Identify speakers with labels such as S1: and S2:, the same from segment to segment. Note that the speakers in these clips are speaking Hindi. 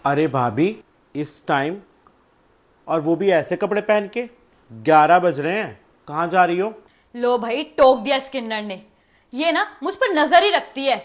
S1: अरे भाभी, इस टाइम, और वो भी ऐसे कपड़े पहन के? 11 बज रहे हैं। कहाँ जा रही हो?
S2: लो भाई, टोक दिया स्किनर ने। ये ना मुझ पर नजर ही रखती है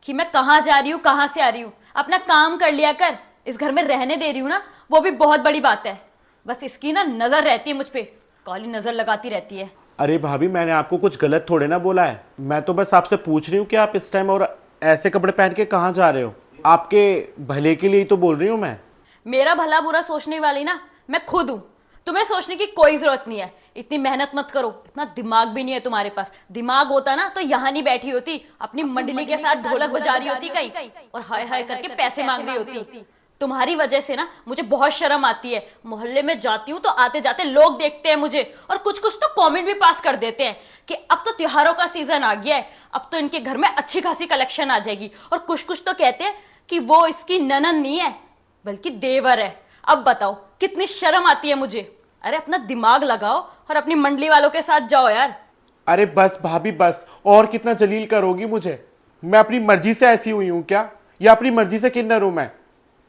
S2: कि मैं कहाँ जा रही हूँ, कहाँ से आ रही हूँ। अपना काम कर लिया कर। इस घर में रहने दे रही हूँ ना, वो भी बहुत बड़ी बात है। बस इसकी ना नजर रहती है मुझ पे, काली नजर लगाती रहती है।
S1: अरे भाभी, मैंने आपको कुछ गलत थोड़े ना बोला है। मैं तो बस आपसे पूछ रही हूँ कि आप इस टाइम और ऐसे कपड़े पहन के कहाँ जा रहे हो। आपके भले के लिए ही तो बोल रही हूँ मैं।
S2: मेरा भला बुरा सोचने वाली ना मैं खुद हूं। तुम्हें सोचने की कोई जरूरत नहीं है। इतनी मेहनत मत करो, इतना दिमाग भी नहीं है तुम्हारे पास। दिमाग होता ना तो यहाँ नहीं बैठी होती, अपनी मंडली के साथ ढोलक बजा रही होती कहीं, और हाय हाय करके पैसे मांग रही होती। तुम्हारी वजह से ना मुझे बहुत शर्म आती है। मोहल्ले में जाती हूँ तो आते जाते लोग देखते हैं मुझे, और कुछ कुछ तो कमेंट भी पास कर देते हैं कि अब तो त्योहारों का सीजन आ गया है, अब तो इनके घर में अच्छी खासी कलेक्शन आ जाएगी। और कुछ कुछ तो कहते हैं कि वो इसकी ननद नहीं है बल्कि देवर है। अब बताओ कितनी शर्म आती है मुझे। अरे अपना दिमाग लगाओ और अपनी मंडली वालों के साथ जाओ यार।
S1: अरे बस भाभी बस, और कितना जलील करोगी मुझे? मैं अपनी मर्जी से ऐसी हुई हूँ क्या, या अपनी मर्जी से किन्नर हूं मैं?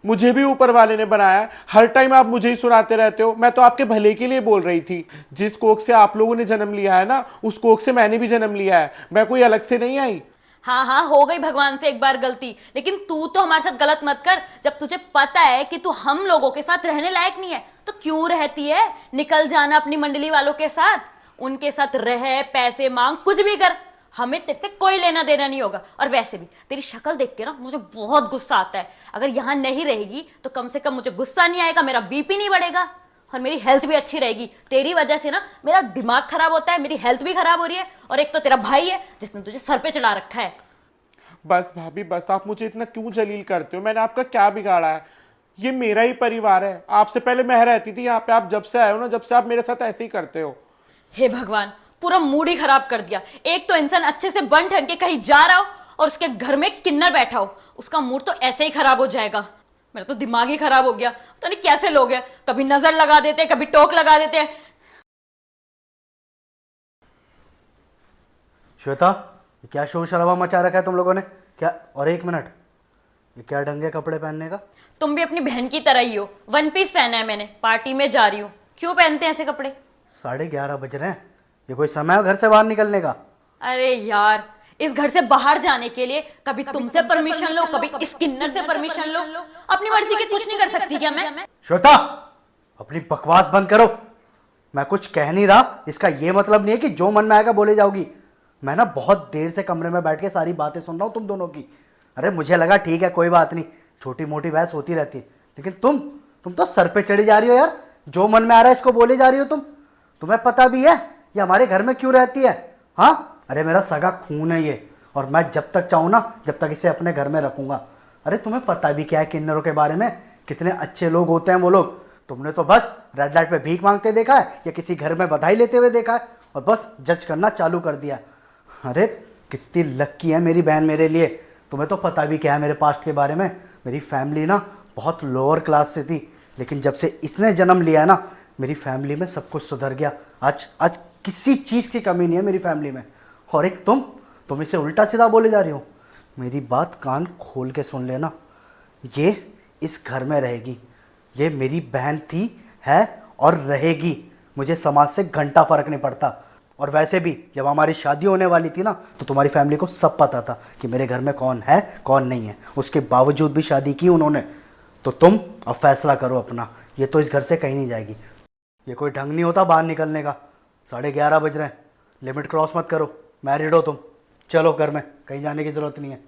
S1: मुझे भी ऊपर वाले ने बनाया है। हर टाइम आप मुझे ही सुनाते रहते हो। मैं तो आपके भले के लिए बोल रही थी। जिस कोख से आप लोगों ने जन्म लिया है ना, उस कोख से मैंने भी जन्म लिया है। मैं कोई अलग से नहीं आई।
S2: हाँ हाँ, हो गई भगवान से एक बार गलती, लेकिन तू तो हमारे साथ गलत मत कर। जब तुझे पता है कि तू हम लोगों के साथ रहने लायक नहीं है तो क्यों रहती है? निकल जाना अपनी मंडली वालों के साथ, उनके साथ रह, पैसे मांग, कुछ भी कर। हमें तेरे से कोई लेना देना नहीं होगा। और वैसे भी तेरी शक्ल देख के ना मुझे बहुत गुस्सा आता है। अगर यहाँ नहीं रहेगी तो कम से कम मुझे गुस्सा नहीं आएगा, मेरा बीपी नहीं बढ़ेगा, और मेरी हेल्थ भी अच्छी रहेगी। तेरी वजह से ना मेरा दिमाग खराब होता है, मेरी हेल्थ भी खराब हो रही है, और एक तो तेरा भाई है जिसने तुझे सर पे चढ़ा रखा है।
S1: बस भाभी बस, आप मुझे इतना क्यों जलील करते हो? मैंने आपका क्या बिगाड़ा है? ये मेरा ही परिवार है। आपसे पहले मैं रहती थी यहाँ पे। आप जब से आए हो ना, जब से आप मेरे साथ ऐसे ही करते हो।
S2: हे भगवान, पूरा मूड ही खराब कर दिया। एक तो इंसान अच्छे से बन ठन के कहीं जा रहा हो और उसके घर में किन्नर बैठा हो, उसका मूड तो ऐसे ही खराब हो जाएगा। मेरा तो दिमाग ही खराब हो गया। पता नहीं कैसे लोग हैं, कभी नजर लगा देते हैं, कभी टोक लगा देते हैं।
S3: श्वेता, ये क्या शोर शराबा मचा रखा है तुम लोगों ने? क्या? और एक मिनट, ये क्या ढंग है कपड़े पहनने का?
S2: तुम भी अपनी बहन की तरह ही हो। वन पीस पहना है मैंने, पार्टी में जा रही हूँ। क्यों पहनते हैं ऐसे कपड़े?
S3: 11:30 बज रहे हैं। ये कोई समय है घर से बाहर निकलने का?
S2: अरे यार, इस घर से बाहर जाने के लिए कभी तुमसे परमिशन लो, कभी इस किन्नर से परमिशन लो। अपनी मर्जी के कुछ नहीं कर सकती क्या मैं?
S3: श्वेता, अपनी बकवास बंद करो। मैं कुछ कह नहीं रहा, इसका ये मतलब नहीं है कि जो मन में आएगा बोले जाओगी। मैं ना बहुत देर से कमरे में बैठ के सारी बातें सुन रहा हूँ तुम दोनों की। अरे मुझे लगा ठीक है, कोई बात नहीं, छोटी मोटी बहस होती रहती है, लेकिन तुम तो सर पे चढ़ी जा रही हो यार। जो मन में आ रहा है इसको बोले जा रही हो तुम। तुम्हें पता भी है ये हमारे घर में क्यों रहती है? हाँ, अरे मेरा सगा खून है ये, और मैं जब तक चाहूँ ना, जब तक इसे अपने घर में रखूंगा। अरे तुम्हें पता भी क्या है किन्नरों के बारे में? कितने अच्छे लोग होते हैं वो लोग। तुमने तो बस रेड लाइट पे भीख मांगते देखा है या किसी घर में बधाई लेते हुए देखा है, और बस जज करना चालू कर दिया। अरे कितनी लक्की है मेरी बहन मेरे लिए। तुम्हें तो पता भी क्या है मेरे पास्ट के बारे में। मेरी फैमिली ना बहुत लोअर क्लास से थी, लेकिन जब से इसने जन्म लिया है ना, मेरी फैमिली में सब कुछ सुधर गया। आज आज किसी चीज़ की कमी नहीं है मेरी फैमिली में। और एक तुम इसे उल्टा सीधा बोले जा रही हो। मेरी बात कान खोल के सुन लेना, ये इस घर में रहेगी। ये मेरी बहन थी, है और रहेगी। मुझे समाज से घंटा फर्क नहीं पड़ता। और वैसे भी जब हमारी शादी होने वाली थी ना, तो तुम्हारी फैमिली को सब पता था कि मेरे घर में कौन है कौन नहीं है। उसके बावजूद भी शादी की उन्होंने। तो तुम अब फैसला करो अपना। ये तो इस घर से कहीं नहीं जाएगी। ये कोई ढंग नहीं होता बाहर निकलने का। 11:30 बज रहे हैं, लिमिट क्रॉस मत करो। मैरिड हो तुम, चलो घर में, कहीं जाने की ज़रूरत नहीं है।